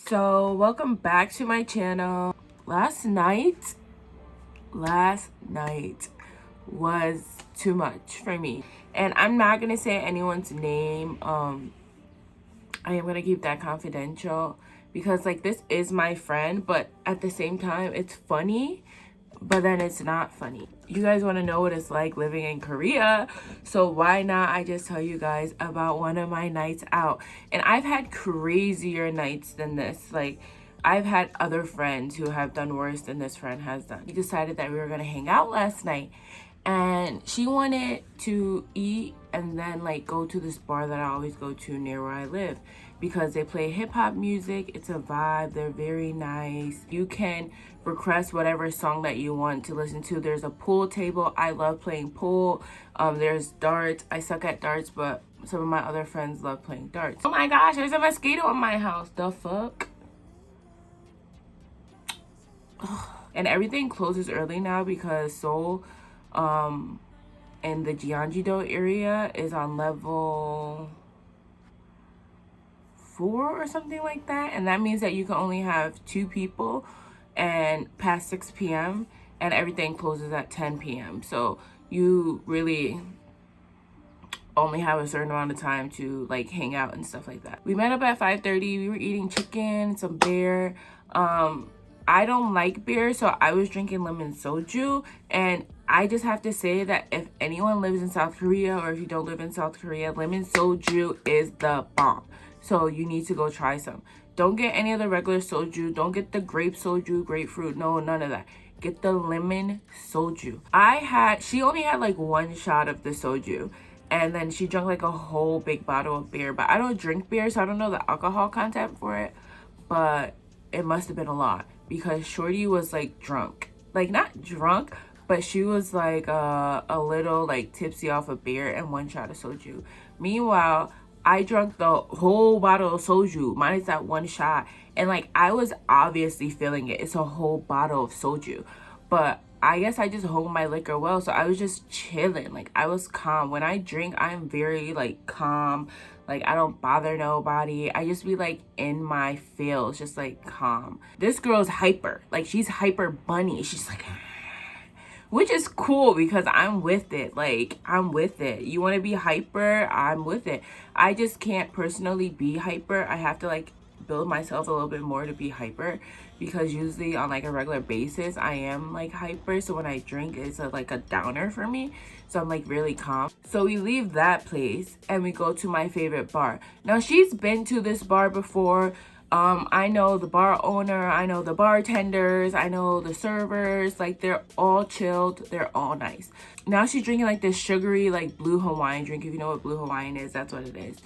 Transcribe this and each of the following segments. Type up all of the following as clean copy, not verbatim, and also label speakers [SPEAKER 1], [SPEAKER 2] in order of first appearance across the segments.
[SPEAKER 1] So welcome back to my channel. Last night was too much for me, and I'm not gonna say anyone's name. I am gonna keep that confidential because like this is my friend, but at the same time it's funny, but then it's not funny. You guys want to know what it's like living in Korea, so why not I just tell you guys about one of my nights out. And I've had crazier nights than this. Like, I've had other friends who have done worse than this friend has done. We decided that we were gonna hang out last night, and she wanted to eat and then like go to this bar that I always go to near where I live because they play hip-hop music. It's a vibe. They're very nice. You can request whatever song that you want to listen to. There's a pool table. I love playing pool. There's darts. I suck at darts, but some of my other friends love playing darts. Oh my gosh, there's a mosquito in my house. The fuck? And everything closes early now because Seoul in the Gyeonggi-do area is on level 4 or something like that, and that means that you can only have 2 people and past 6 p.m. and everything closes at 10 p.m. So you really only have a certain amount of time to like hang out and stuff like that. We met up at 5:30. We were eating chicken, some beer. I don't like beer, so I was drinking lemon soju. And I just have to say that if anyone lives in South Korea, or if you don't live in South Korea, lemon soju is the bomb. So you need to go try some. Don't get any of the regular soju. Don't get the grape soju, grapefruit. No, none of that. Get the lemon soju. She only had like 1 shot of the soju. And then she drank like a whole big bottle of beer. But I don't drink beer, so I don't know the alcohol content for it. But it must have been a lot because Shorty was like drunk. Like, not drunk, but she was like a little like tipsy off of beer and 1 shot of soju. Meanwhile, I drank the whole bottle of soju minus that 1 shot. And like, I was obviously feeling it. It's a whole bottle of soju. But I guess I just hold my liquor well. So I was just chilling. Like, I was calm. When I drink, I'm very like calm. Like, I don't bother nobody. I just be like in my feels, just like calm. This girl's hyper. Like, she's hyper bunny. She's like, which is cool because I'm with it. Like, I'm with it. You want to be hyper? I'm with it. I just can't personally be hyper. I have to like build myself a little bit more to be hyper because usually on like a regular basis I am like hyper. So when I drink, it's like a downer for me. So I'm like really calm. So we leave that place and we go to my favorite bar. Now, she's been to this bar before. I know the bar owner, I know the bartenders, I know the servers. Like, they're all chilled, they're all nice. Now she's drinking like this sugary like blue Hawaiian drink. If you know what blue Hawaiian is, that's what it is.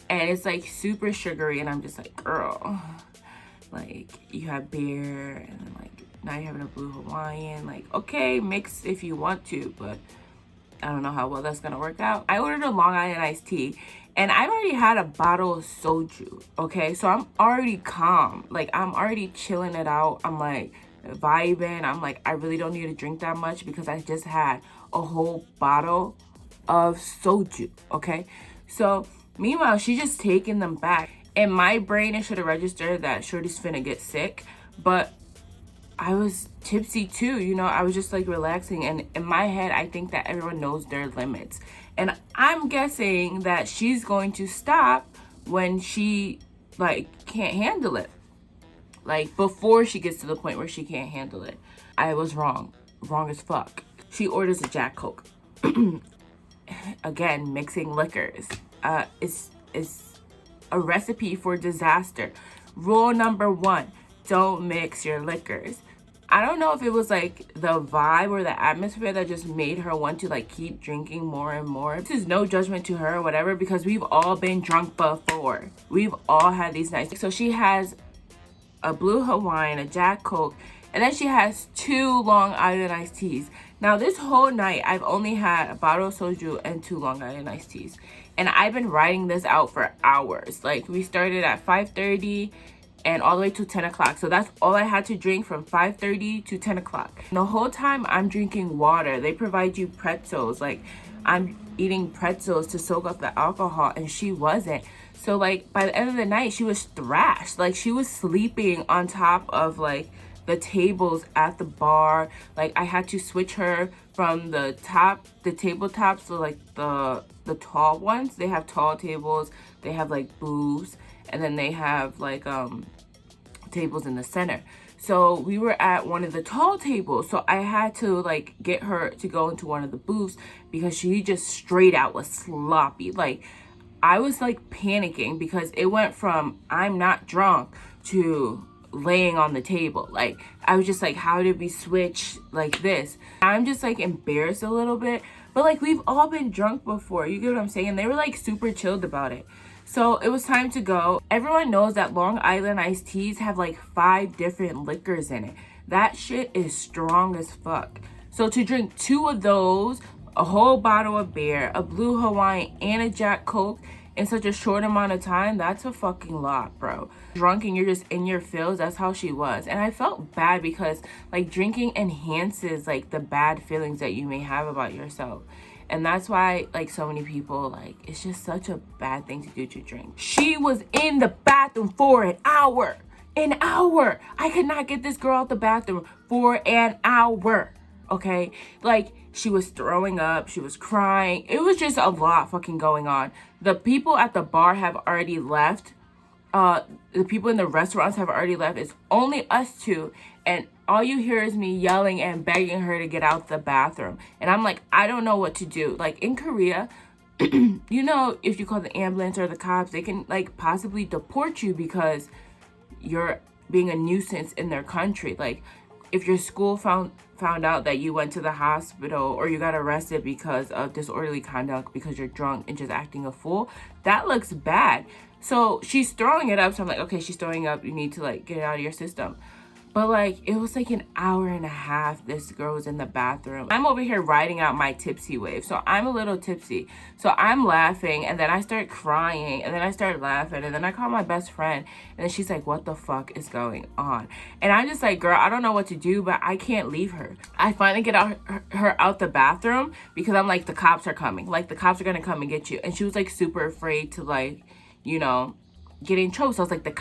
[SPEAKER 1] And it's like super sugary, and I'm just like, girl, like, you have beer and then like now you're having a blue Hawaiian. Like, okay, mix if you want to, but I don't know how well that's gonna work out. I ordered a Long Island iced tea, and I've already had a bottle of soju, okay? So I'm already calm. Like, I'm already chilling it out. I'm like vibing. I'm like, I really don't need to drink that much because I just had a whole bottle of soju, okay? So meanwhile, she's just taking them back. In my brain, it should have registered that Shorty's finna get sick, but I was tipsy too, you know. I was just like relaxing, and in my head I think that everyone knows their limits, and I'm guessing that she's going to stop when she like can't handle it, like before she gets to the point where she can't handle it. I was wrong as fuck. She orders a Jack Coke. Again, mixing liquors is a recipe for disaster. Rule number 1, don't mix your liquors. I don't know if it was like the vibe or the atmosphere that just made her want to like keep drinking more and more. This is no judgment to her or whatever, because we've all been drunk before. We've all had these nights. So she has a blue Hawaiian, a Jack Coke, and then she has 2 Long Island iced teas. Now, this whole night, I've only had a bottle of soju and 2 Long Island iced teas. And I've been riding this out for hours. Like, we started at 5:30 and all the way to 10 o'clock. So that's all I had to drink from 5:30 to 10 o'clock. And the whole time, I'm drinking water. They provide you pretzels. Like, I'm eating pretzels to soak up the alcohol, and she wasn't. So like by the end of the night, she was thrashed. Like she was sleeping on top of like the tables at the bar. Like I had to switch her from the tabletops to like the tall ones. They have tall tables, they have like booths, and then they have like tables in the center. So we were at one of the tall tables. So I had to like get her to go into one of the booths because she just straight out was sloppy. Like I was like panicking because it went from I'm not drunk to laying on the table. Like I was just like, how did we switch like this? I'm just like embarrassed a little bit, but like we've all been drunk before. You get what I'm saying? They were like super chilled about it. So it was time to go. Everyone knows that Long Island iced teas have like 5 different liquors in it. That shit is strong as fuck. So to drink 2 of those, a whole bottle of beer, a Blue Hawaiian, and a Jack Coke in such a short amount of time, that's a fucking lot, bro. Drunk and you're just in your feels, that's how she was. And I felt bad because like drinking enhances like the bad feelings that you may have about yourself. And that's why like so many people, like it's just such a bad thing to do, to drink. She was in the bathroom for an hour. An hour. I could not get this girl out the bathroom for an hour. Okay? Like she was throwing up, she was crying. It was just a lot fucking going on. The people at the bar have already left. The people in the restaurants have already left. It's only us two, and all you hear is me yelling and begging her to get out the bathroom. And I'm like, I don't know what to do. Like in Korea, you know, if you call the ambulance or the cops, they can like possibly deport you because you're being a nuisance in their country. Like if your school found out that you went to the hospital or you got arrested because of disorderly conduct because you're drunk and just acting a fool, that looks bad. So she's throwing it up. So I'm like, okay, she's throwing up. You need to like get it out of your system. But like, it was like an hour and a half this girl was in the bathroom. I'm over here riding out my tipsy wave. So I'm a little tipsy. So I'm laughing and then I start crying and then I start laughing and then I call my best friend and then she's like, what the fuck is going on? And I'm just like, girl, I don't know what to do, but I can't leave her. I finally get her out the bathroom because I'm like, the cops are coming. Like the cops are gonna come and get you. And she was like super afraid to like, you know, get in trouble. So I was like, the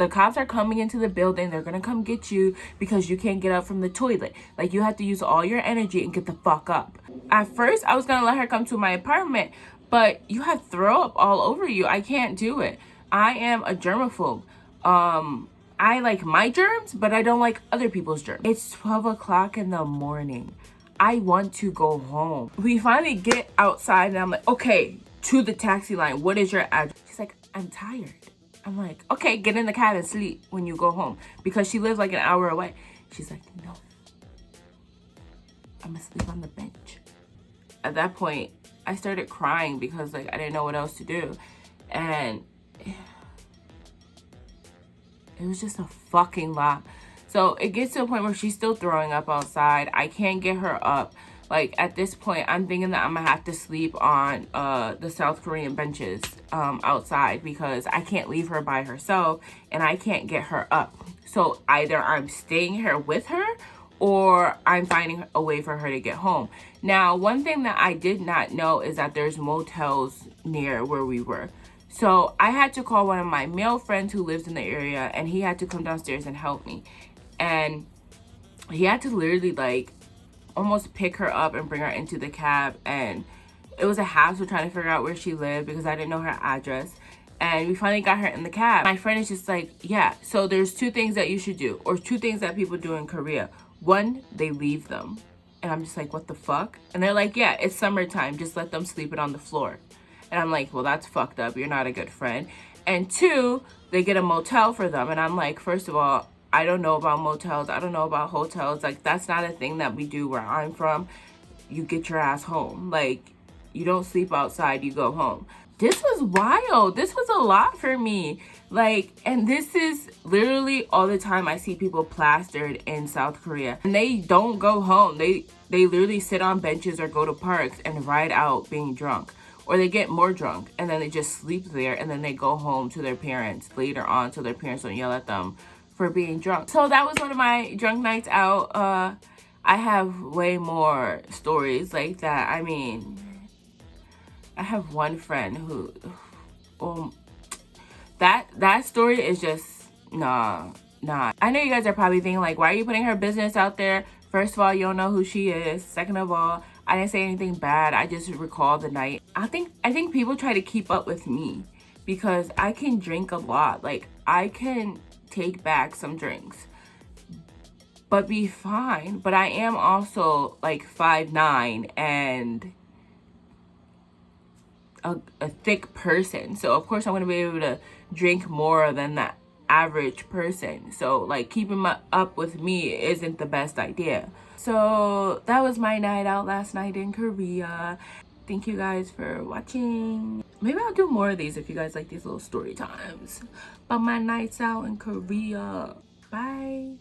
[SPEAKER 1] cops are coming into the building. They're gonna come get you because you can't get up from the toilet. Like you have to use all your energy and get the fuck up. At first I was gonna let her come to my apartment, but you have throw up all over you. I can't do it. I am a germaphobe. I like my germs, but I don't like other people's germs. It's 12 o'clock in the morning. I want to go home. We finally get outside and I'm like, okay, to the taxi line. What is your address? She's like, I'm tired. I'm like, okay, get in the cab and sleep when you go home. Because she lives like an hour away. She's like, no. I'm gonna sleep on the bench. At that point, I started crying because like I didn't know what else to do. And it was just a fucking lot. So it gets to a point where she's still throwing up outside. I can't get her up. Like at this point, I'm thinking that I'm gonna have to sleep on the South Korean benches outside because I can't leave her by herself and I can't get her up. So either I'm staying here with her or I'm finding a way for her to get home. Now, one thing that I did not know is that there's motels near where we were. So I had to call one of my male friends who lives in the area and he had to come downstairs and help me. And he had to literally like almost pick her up and bring her into the cab, and it was a hassle trying to figure out where she lived because I didn't know her address. And we finally got her in the cab. My friend is just like, yeah, so there's 2 things that you should do, or 2 things that people do in Korea. 1, they leave them. And I'm just like, what the fuck? And they're like, yeah, it's summertime, just let them sleep it on the floor. And I'm like, well, that's fucked up, you're not a good friend. And 2, they get a motel for them. And I'm like, first of all, I don't know about motels. I don't know about hotels. Like, that's not a thing that we do where I'm from. You get your ass home. Like, you don't sleep outside, you go home. This was wild. This was a lot for me. Like, and this is literally all the time I see people plastered in South Korea. And they don't go home. They literally sit on benches or go to parks and ride out being drunk. Or they get more drunk and then they just sleep there and then they go home to their parents later on so their parents don't yell at them for being drunk. So that was one of my drunk nights out. I have way more stories like that. I mean, I have one friend who, That story is just nah. I know you guys are probably thinking like, why are you putting her business out there? First of all, you don't know who she is. Second of all, I didn't say anything bad. I just recall the night. I think people try to keep up with me because I can drink a lot. Like, I can take back some drinks but be fine. But I am also like 5'9" and a thick person. So of course I'm gonna be able to drink more than that average person. So like keeping up with me isn't the best idea. So that was my night out last night in Korea. Thank you guys for watching. Maybe I'll do more of these if you guys like these little story times about my nights out in Korea. Bye.